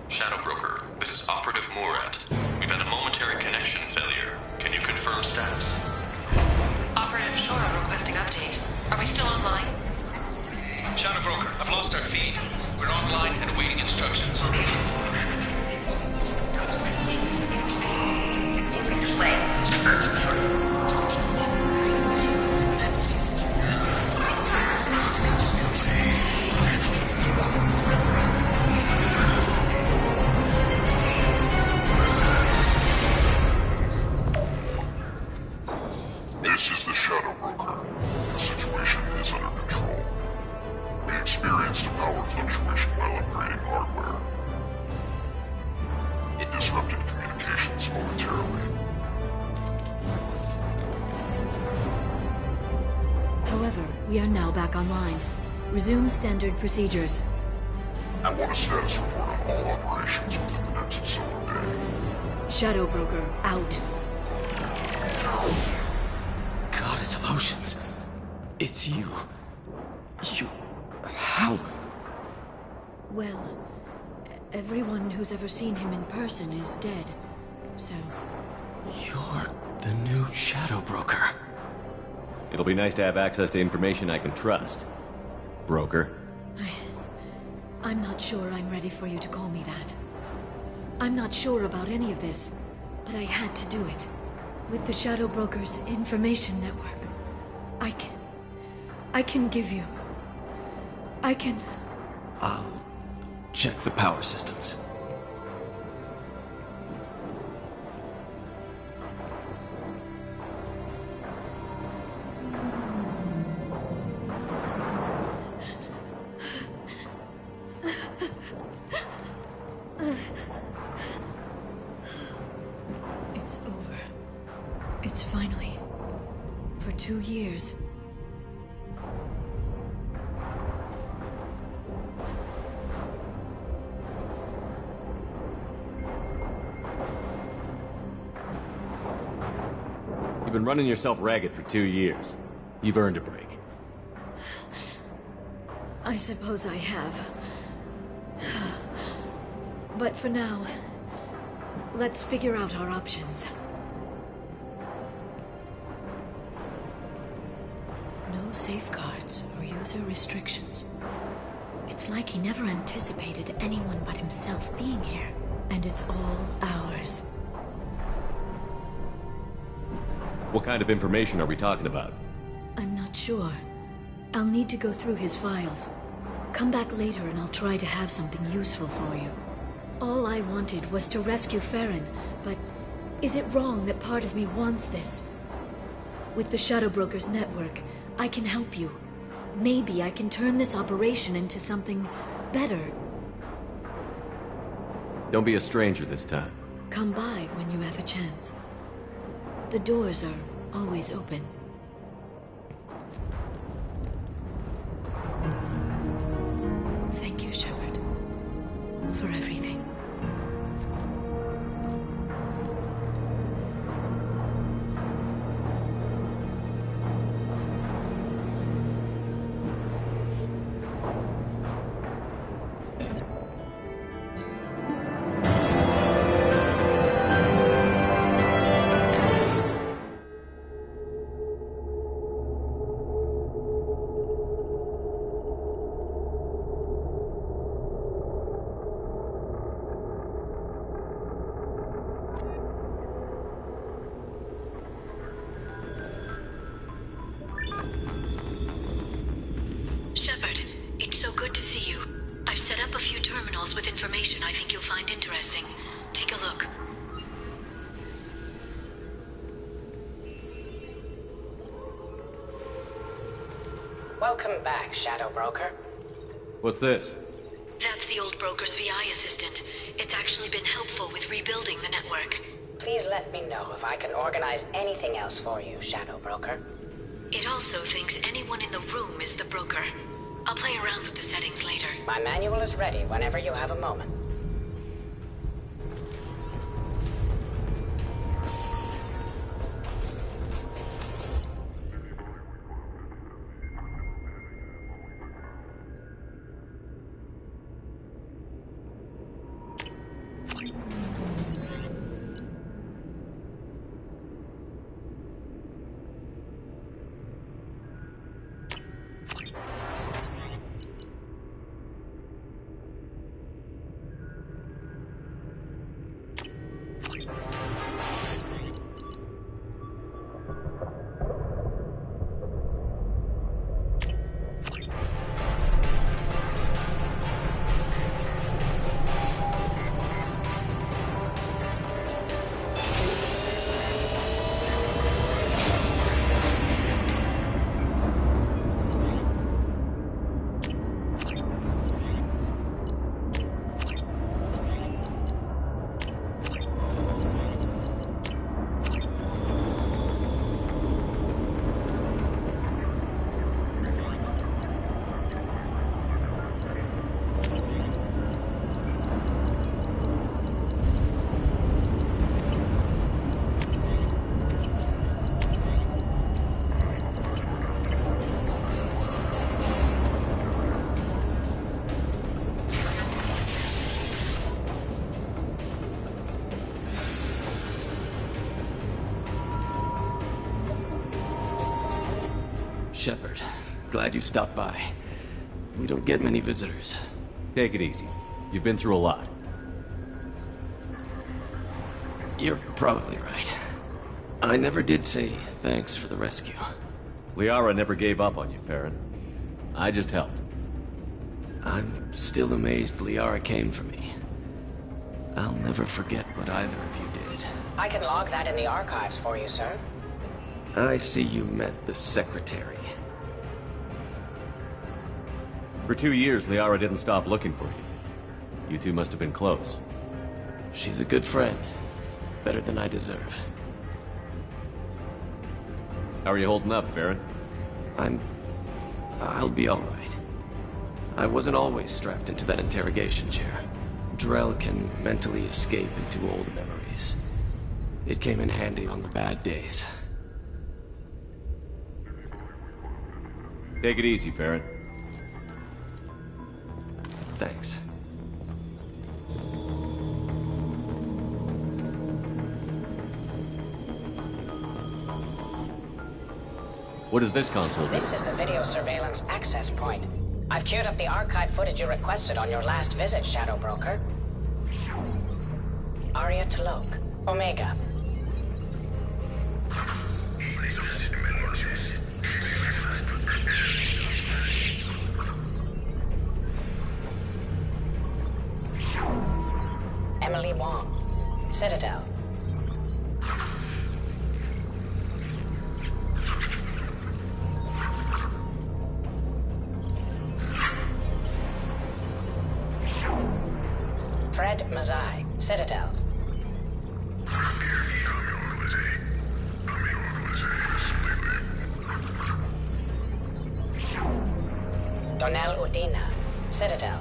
Shadow Broker, this is Operative Murat. We've had a momentary connection failure. Can you confirm status? Operative Shora requesting update. Are we still online? Shadow Broker, I've lost our feed. We're online and awaiting instructions. This is the Shadow Broker. The situation is under control. We experienced a power fluctuation while upgrading hardware. It disrupted communications momentarily. However, we are now back online. Resume standard procedures. I want a status report on all operations within the next solar day. Shadow Broker, out. Goddess of Oceans. It's you. How? Well, everyone who's ever seen him in person is dead. So... You're the new Shadow Broker. It'll be nice to have access to information I can trust. Broker. I'm not sure I'm ready for you to call me that. I'm not sure about any of this, but I had to do it. With the Shadow Broker's information network, I can give you... I'll check the power systems. It's over. It's finally... For 2 years. You've been running yourself ragged for 2 years. You've earned a break. I suppose I have. But for now, let's figure out our options. No safeguards or user restrictions. It's like he never anticipated anyone but himself being here. And it's all ours. What kind of information are we talking about? I'm not sure. I'll need to go through his files. Come back later and I'll try to have something useful for you. All I wanted was to rescue Farron, but is it wrong that part of me wants this? With the Shadow Brokers network, I can help you. Maybe I can turn this operation into something better. Don't be a stranger this time. Come by when you have a chance. The doors are always open. Thank you, Shepard, for everything. Shepard, it's so good to see you. I've set up a few terminals with information I think you'll find interesting. Take a look. Welcome back, Shadow Broker. What's this? That's the old broker's VI assistant. It's actually been helpful with rebuilding the network. Please let me know if I can organize anything else for you, Shadow Broker. It also thinks anyone in the room is the broker. I'll play around with the settings later. My manual is ready whenever you have a moment. Shepard, glad you stopped by. We don't get many visitors. Take it easy. You've been through a lot. You're probably right. I never did say thanks for the rescue. Liara never gave up on you, Farron. I just helped. I'm still amazed Liara came for me. I'll never forget what either of you did. I can log that in the archives for you, sir. I see you met the Secretary. For 2 years, Liara didn't stop looking for you. You two must have been close. She's a good friend. Better than I deserve. How are you holding up, Farron? I'll be alright. I wasn't always strapped into that interrogation chair. Drell can mentally escape into old memories. It came in handy on the bad days. Take it easy, Ferret. Thanks. What does this console do? This is the video surveillance access point. I've queued up the archive footage you requested on your last visit, Shadow Broker. Aria Talok, Omega. Emily Wong, Citadel. Fred Mazai, Citadel. Donnell Udina, Citadel.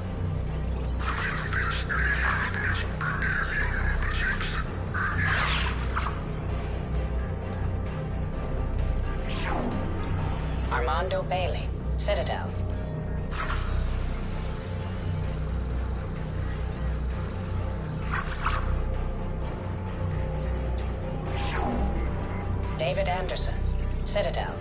Armando Bailey, Citadel. David Anderson, Citadel.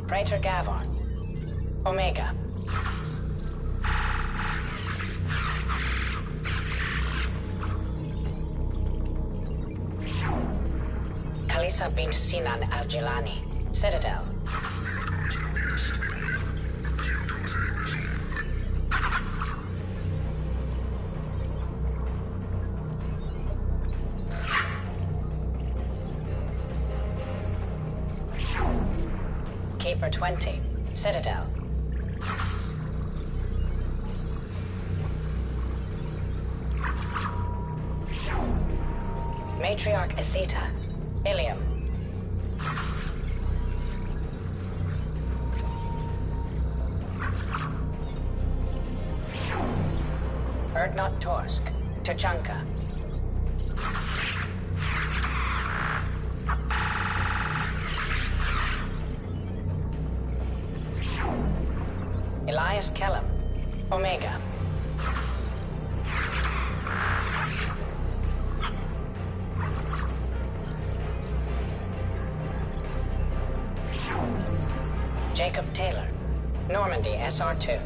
Praetor Gavon, Omega. Khalisa bint Sinan al-Jilani, Citadel. Keeper 20, Citadel. Matriarch Atheta, Ilium. Erdnot Torsk, Tuchanka. Elias Kellum, Omega. Jacob Taylor, Normandy SR2.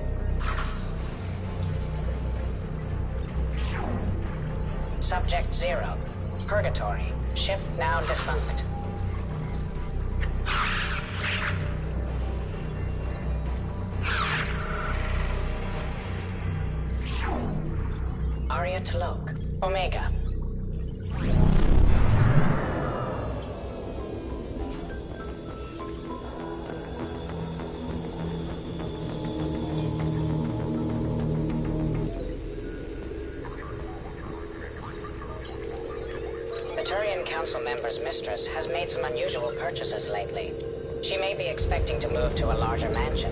Subject 0, Purgatory, ship now defunct. Aria Talok, Omega. The Turian Council member's mistress has made some unusual purchases lately. She may be expecting to move to a larger mansion.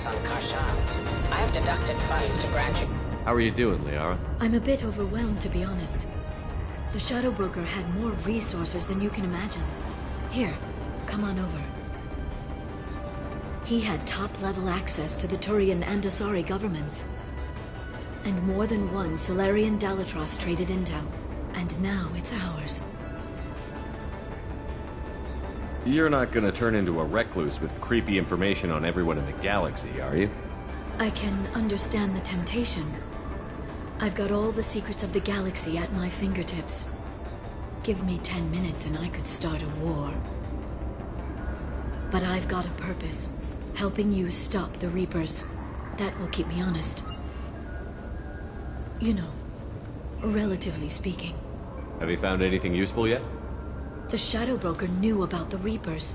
access on Karsha. I have deducted funds to grant you... How are you doing, Liara? I'm a bit overwhelmed, to be honest. The Shadow Broker had more resources than you can imagine. Here, come on over. He had top-level access to the Turian and Asari governments. And more than one Solarian Dalatros traded intel. And now it's ours. You're not gonna turn into a recluse with creepy information on everyone in the galaxy, are you? I can understand the temptation. I've got all the secrets of the galaxy at my fingertips. Give me 10 minutes and I could start a war. But I've got a purpose. Helping you stop the Reapers. That will keep me honest. You know, relatively speaking. Have you found anything useful yet? The Shadow Broker knew about the Reapers.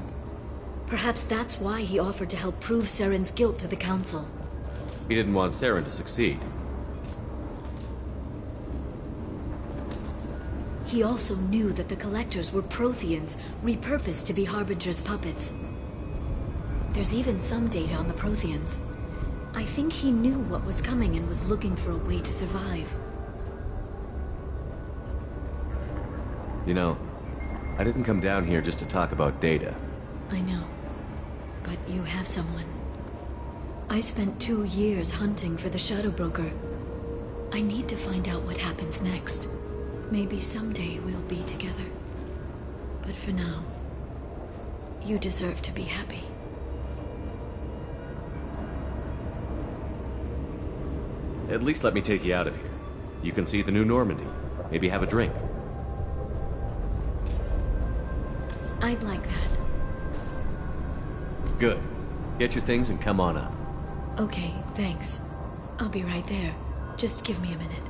Perhaps that's why he offered to help prove Saren's guilt to the Council. He didn't want Saren to succeed. He also knew that the Collectors were Protheans, repurposed to be Harbinger's puppets. There's even some data on the Protheans. I think he knew what was coming and was looking for a way to survive. You know, I didn't come down here just to talk about data. I know. But you have someone. I spent 2 years hunting for the Shadow Broker. I need to find out what happens next. Maybe someday we'll be together. But for now, you deserve to be happy. At least let me take you out of here. You can see the new Normandy. Maybe have a drink. I'd like that. Good. Get your things and come on up. Okay, thanks. I'll be right there. Just give me a minute.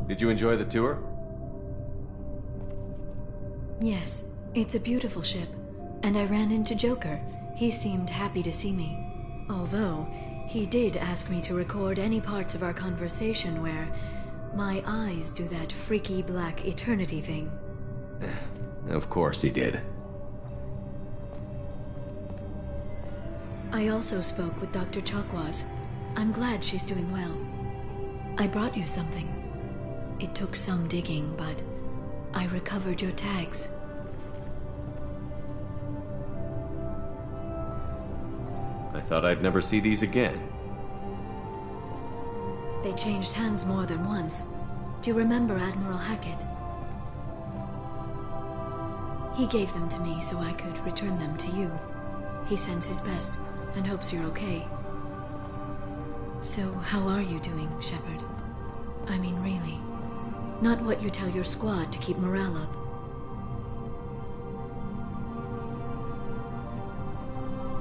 Did you enjoy the tour? Yes, it's a beautiful ship. And I ran into Joker. He seemed happy to see me. Although, he did ask me to record any parts of our conversation where my eyes do that freaky black eternity thing. Of course he did. I also spoke with Dr. Chakwas. I'm glad she's doing well. I brought you something. It took some digging, but I recovered your tags. I thought I'd never see these again. They changed hands more than once. Do you remember Admiral Hackett? He gave them to me so I could return them to you. He sends his best and hopes you're okay. So, how are you doing, Shepard? I mean, really. Not what you tell your squad to keep morale up.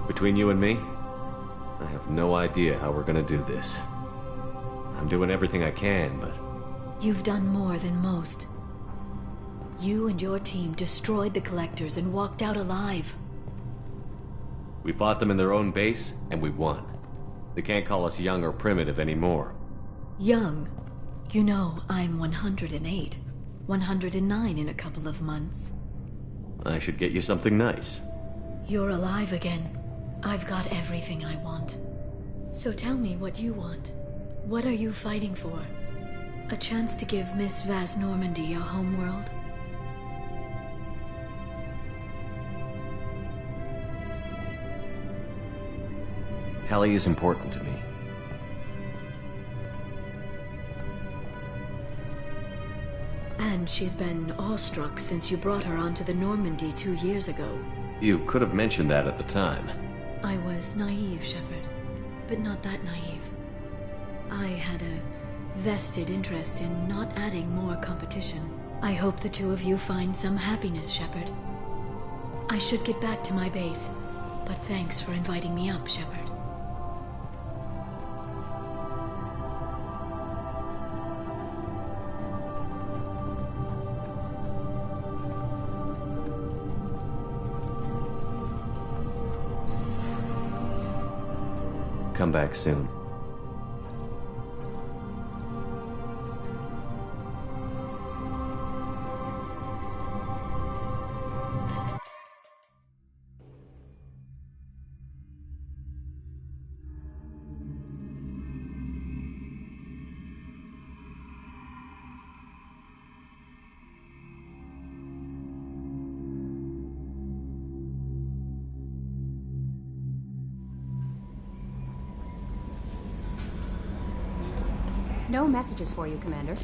Between you and me, I have no idea how we're gonna do this. I'm doing everything I can, but... You've done more than most. You and your team destroyed the Collectors and walked out alive. We fought them in their own base, and we won. They can't call us young or primitive anymore. Young? You know, I'm 108. 109 in a couple of months. I should get you something nice. You're alive again. I've got everything I want. So tell me what you want. What are you fighting for? A chance to give Miss Vast Normandy a homeworld? Tali is important to me. And she's been awestruck since you brought her onto the Normandy 2 years ago. You could have mentioned that at the time. I was naive, Shepard. But not that naive. I had a vested interest in not adding more competition. I hope the two of you find some happiness, Shepard. I should get back to my base, but thanks for inviting me up, Shepard. come back soon. No messages for you, Commander.